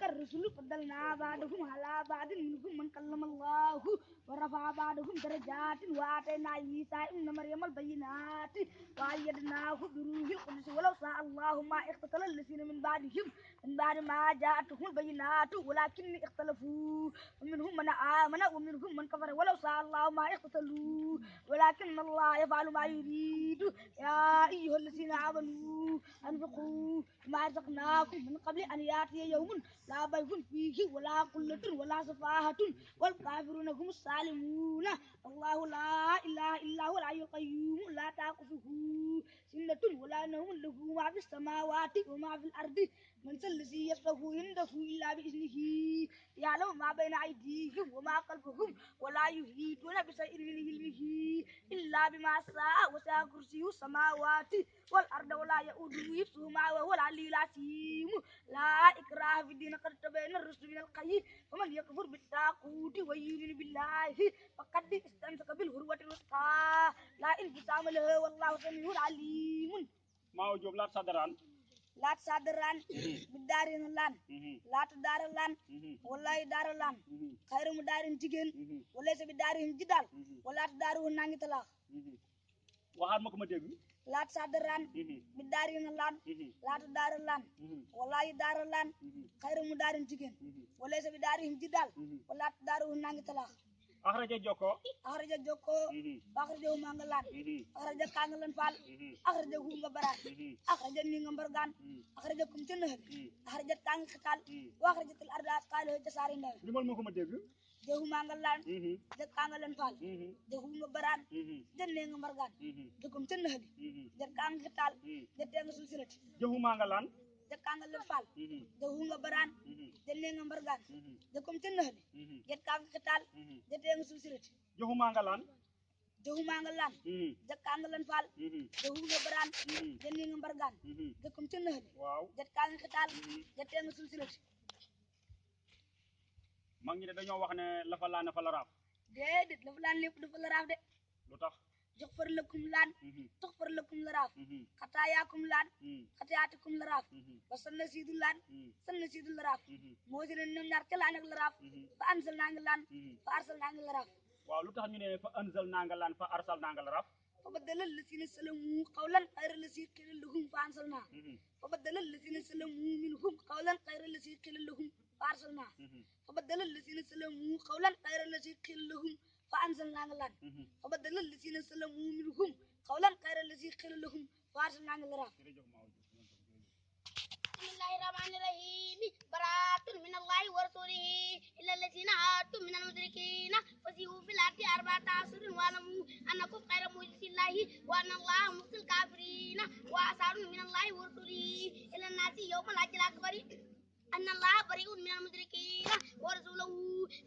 الرسل فضلنا بعضهم على بعض منهم من كلم الله ورفع بعضهم درجات وآتينا عيسى ابن مريم البينات وأيدناه بروح القدس ولو شاء الله ما اقتتل الذين من بعدهم من بعد ما جاءتهم البينات ولكن اختلفوا ومنهم من آمن ومنهم من كفر ولو شاء الله ما اقتتلوا ولكن الله يفعل ما يريد يا أيها الذين آمنوا أنفقوا ما رزقناكم من قبل أن يأتي يوم لا بيع فيه ولا قلة ولا سفاهة والكافرون هم الظالمون الله لا إله إلا هو الحي القيوم لا تأخذه سنة ولا نوم له ما في السماوات وما في الأرض من ذا الذي يشفع عنده إلا بإذنه يعلم ما بين أيديهم وما خلفهم ولا يحيطون بشيء من علمه إلا بما شاء وسع كرسيه السماوات والأرض ولا يؤوده حفظهما وهو العلي العظيم لا إكراه في الدين قد تبين الرشد من الغي ومن يكفر بالطاغوت ويؤمن بالله فقد استمسك بالعروة الوثقى لا انفصام له والله سميع عليم. ما وجوب لا صدران لا تصدران بدارين لان لا تدار لان والله دار لان خير مدارين جيجين وليس بدارين جدال ولا تدارو نانغي طلاق waxaat ma ko ma dégg لا تصدران بدارين لان لا تدار لان والله دار لان خير مدارين جيجين وليس بدارين جدال ولا تدارو نانغي طلاق أخرج جوكو أخرج مانغلان أخرج كانغلان فال أخرج هونغ بران أخرج نينغ برغان أخرج كمتنه أخرج كانغ خطال وأخرجت الأرض أثقالها جسارين دار limal ma ko ma dégg جهو مانغلان جه كانغلان فال جه هونغ بران جه نينغ برغان جه كمتنه جه كانغ خطال جه تيغ سلسلة jëfu maa nga laan jë kàngal fal jë hunga baraan jë nenga mbargaan jë kom te nëhli jë kàng xitaal jë teenga sulsirat jëfu maa nga laan jë huma nga laan jë kàngalan fal jë hunga baraan jë nenga mbargaan jë kom te nëhli waaw jë kàng xitaal jë teenga sulsirat mag ñi de dañoo wax ne la fa laan fa la raaf déedéet la fa laan lépp dafa la raaf de lu tax joxfar lakum laan toxfar lakum la raaf xataayakum laan xatayaatikum la raaf wa sanna siidu laan sanna siidu la raaf moo si ne ñoom ñaar ca laan ak la raaf fa ansal naa nga laan fa arsal naa nga la raaf waaw lu tax ñu ne fa anzal naa nga laan fa arsal naa nga la raaf fa baddala lasina salamu qawlan xayra lasi qila lahum fa ansal naa fa baddala lasina salamu minhum qawlan xayra lasi qila lahum fa arsal naa fa baddala lasina salamu qawlan xayra lasi qila lahum فأنزلنا لان فبدل الذين سلموا منهم قولا غير الذي قيل لهم فأرسلنا لرا بسم الله الرحمن الرحيم براءة من الله ورسوله إلا الذين عاهدتم من المشركين فسيحوا في الأرض 4 أشهر واعلموا أنكم غير معجز الله وأن الله مخزي الكافرين وأعذار من الله ورسوله إلى الناس يوم الحج الأكبر أن الله بريء من المشركين ورسوله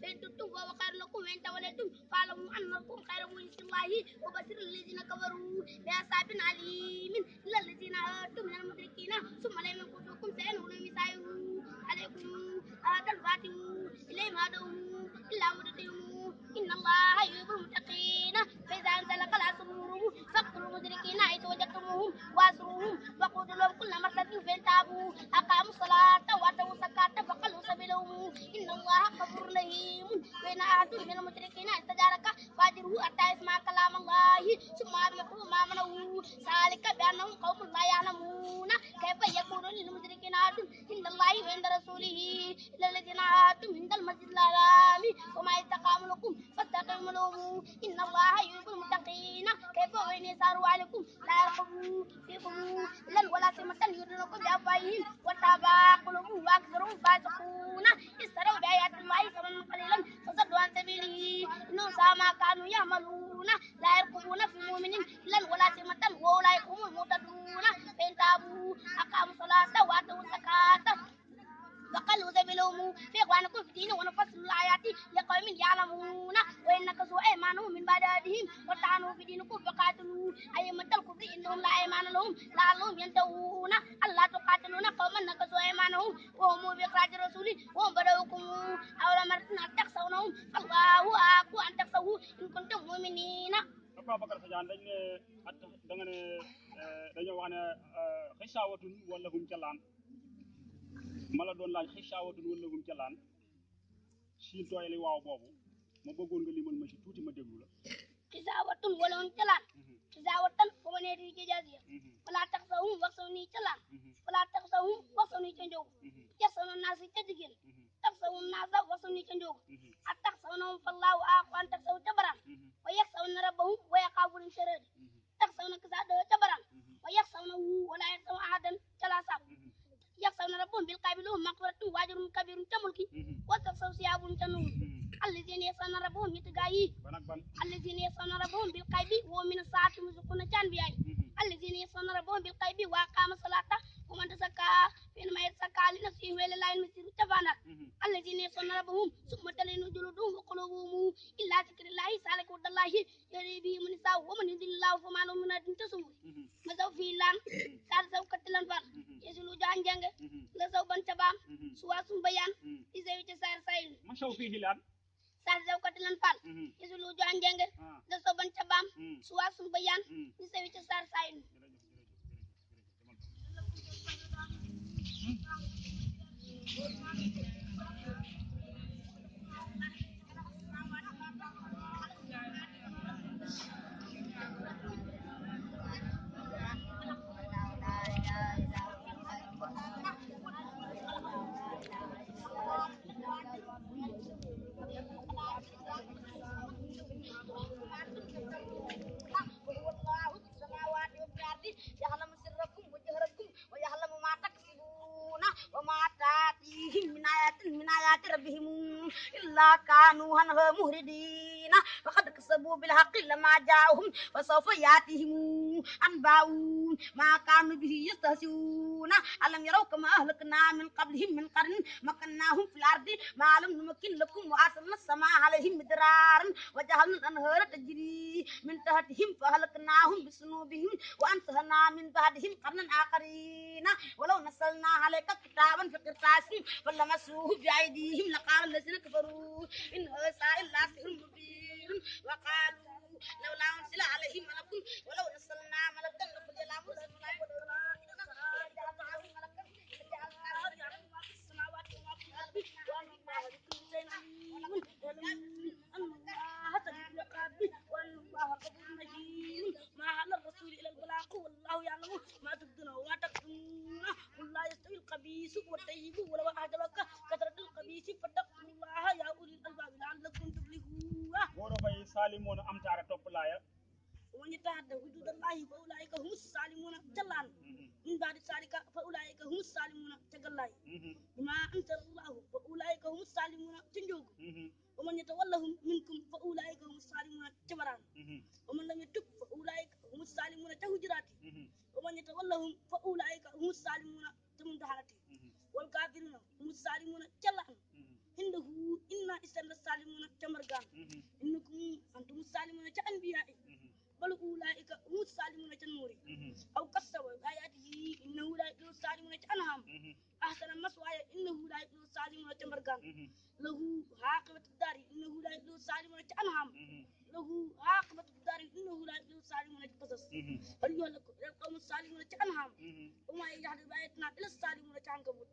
فإن تبتم فهو خير لكم وإن توليتم فاعلموا أنكم غير معجز الله وبشر الذين كفروا بعذاب أليم إلا الذين عاهدتم من المشركين ثم لم ينقضوكم شيئا ولم يساووا عليكم هذا الفاتح إليهم هدوهم إلا مدتهم إن الله يحب المتقين فإذا أنزلك الأسرور فاقتلوا المشركين حيث وجدتموهم وأسروهم وقولوا لهم كل مرصد فإن تابوا أقاموا الصلاة وآتوا الزكاة فخلوا سبيلهم إن الله غفور رحيم وإن أحد من المشركين استجارك فأجره حتى يسمع كلام الله ثم أبلغه مأمنه ذلك بأنهم قوم لا يعلمون كيف يكون للمشركين عهد عند الله وعند رسوله إلا الذين عاهدتم عند المسجد الحرام وما استقاموا لكم فاستقيموا لهم إن الله يحب المتقين كيف وإن يساروا عليكم لا يرقبوا فيكم إلا ولا سمة يردونكم بأفواههم وتابع قلوبهم وأكثرهم فاسقون اشتروا بآيات الله ثمنا قليلا وصدوا عن سبيله إنهم ساء ما كانوا يعملون لا يرقبون في مؤمن إلا ولا سمة وأولئك هم المهتدون فإن تابوا أقاموا الصلاة وآتوا الزكاة فخلوا سبيلهم في إخوانكم في الدين ونفصل الآيات لقوم يعلمون وإن نكثوا أيمانهم من بعد عهدهم وطعنوا في دينكم فقاتلوا أئمة الكفر إنهم لا أيمان لهم لعلهم ينتهون ألا تقاتلون قوما نكثوا أيمانهم وهم بإخراج الرسول وهم بدأوكم أول مرة أن تخشونهم فالله أحق أن تخشوه إن كنتم مؤمنين. Babacar Sadiane dañ ne at da nga ne dañoo wax ne xisaawatun wala hum ca laan ma la doon laaj xisaawatul wala hum calaan siin tooyali waaw boobu ma bëggoon nga limal ma ci tuuti ma déglu la xisaawatun wala hum calaan xisaawatan fo ma nee di jajaasiya wala tax sa hum wax saw nii calaan wala tax sa hum wax saw nii ca njóogu yax saw na naa si ca jigéen tax sa hum naa sa wax saw nii ca njóogu a tax saw na hum fallaahu aqwaan tax saw ca baraan wa yax saw na rabbahum wa yaqaaburum sharadi tax saw na kasa doo ca baraan wa yax saw na wuu wala yax saw ahadan calaa saab yax saw na rabbahum bil qaabiluhum maqfiratun wa ajrun kabirun ca mulki wa tax saw siyaabun ca nuur allazina yaxsawna rabbahum ñetti gaa yi allazina yaxsawna rabbahum bil qaybi wa min saati musukuna can bi yaay allazina yaxsawna rabbahum bil qaybi wa aqama salata wa man tasakka fa inma yatasakka li nafsihi wa ila llahi al-masir tabanat allazina yaxsawna rabbahum summa talinu juluduhum wa qulubuhum illa zikrillahi zalika hudallahi yahdi bihi man yashaa wa man yudlilillahu fama lahu min hadin tasawwur ma saw fi lan sar saw katilan fan yesulu jaan jange la saw ban tabam suwa sum bayan isawi ta sar sayl ma saw fii lan sar saw katilan fan yesulu jaan jange la saw ban tabam suwa sum bayan isawi ta sar sayl يعلم سركم وجهركم ويعلم ما تكسبون وما تاتيهم من آيات ربهم إلا كانوا عنها مهردين فقد كسبوا بالحق لما جاءهم وسوف ياتيهم أنباء ما كانوا به يستهزئون ألم يروا كما أهلكنا من قبلهم من قرن مكناهم في الأرض ما لم نمكن لكم وأرسلنا السماء عليهم مدرارا وجعلنا الأنهار تجري من تحتهم فأهلكناهم بذنوبهم وأنشأنا من بعدهم قرنا آخرين ولو نزلنا عليك كتابا في قرطاس فلمسوه بأيديهم لقال الذين كفروا إن هذا إلا سحر مبين وقالوا لولا أنزل عليه ملك ولو نزلنا ملكا لقضي الأمر ما على الرسول إلى البلاغ والله يعلم ما تبدون وما تكتمون قل لا يستوي الخبيث والطيب ولو أعجبك كثرة الخبيث فاتقوا الله يا أولي الألباب لعلكم تفلحون. woro fay salimono am taara topp laaya ومن يتعدى حدود الله فأولئك هم الظالمون جلان من بعد ذلك فأولئك هم الظالمون تجلاي بما أنزل الله فأولئك هم الظالمون تنجوك ومن يتولهم منكم فأولئك هم الظالمون جبران ومن لم يتب فأولئك هم الظالمون تهجرات ومن يتولهم فأولئك هم الظالمون تمندحرات والكافرون هم الظالمون جلان إنه إنا إسلام الظالمون تمرغان إنكم أنتم الظالمون كأنبياء بل أولئك هم الظالمون كالنور أو كسبوا بآياته إنه لا يفلح الظالمون كأنهم أحسن مسواي إنه لا يفلح الظالمون كمرغان له عاقبة الدار إنه لا يفلح الظالمون كأنهم له عاقبة الدار إنه لا يفلح الظالمون كقصص أيها القوم الظالمون كأنهم وما يجعل بآياتنا إلا الظالمون كعنكبوت.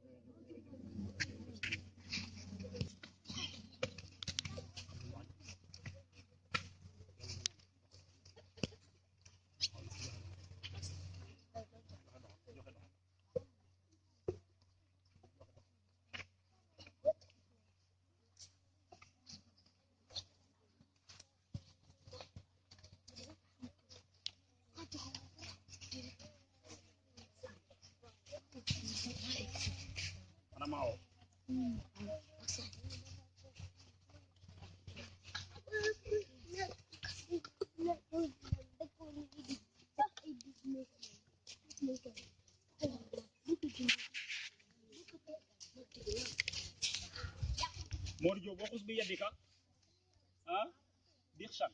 ana maawo Modou Diop waxus bi yedika dixsan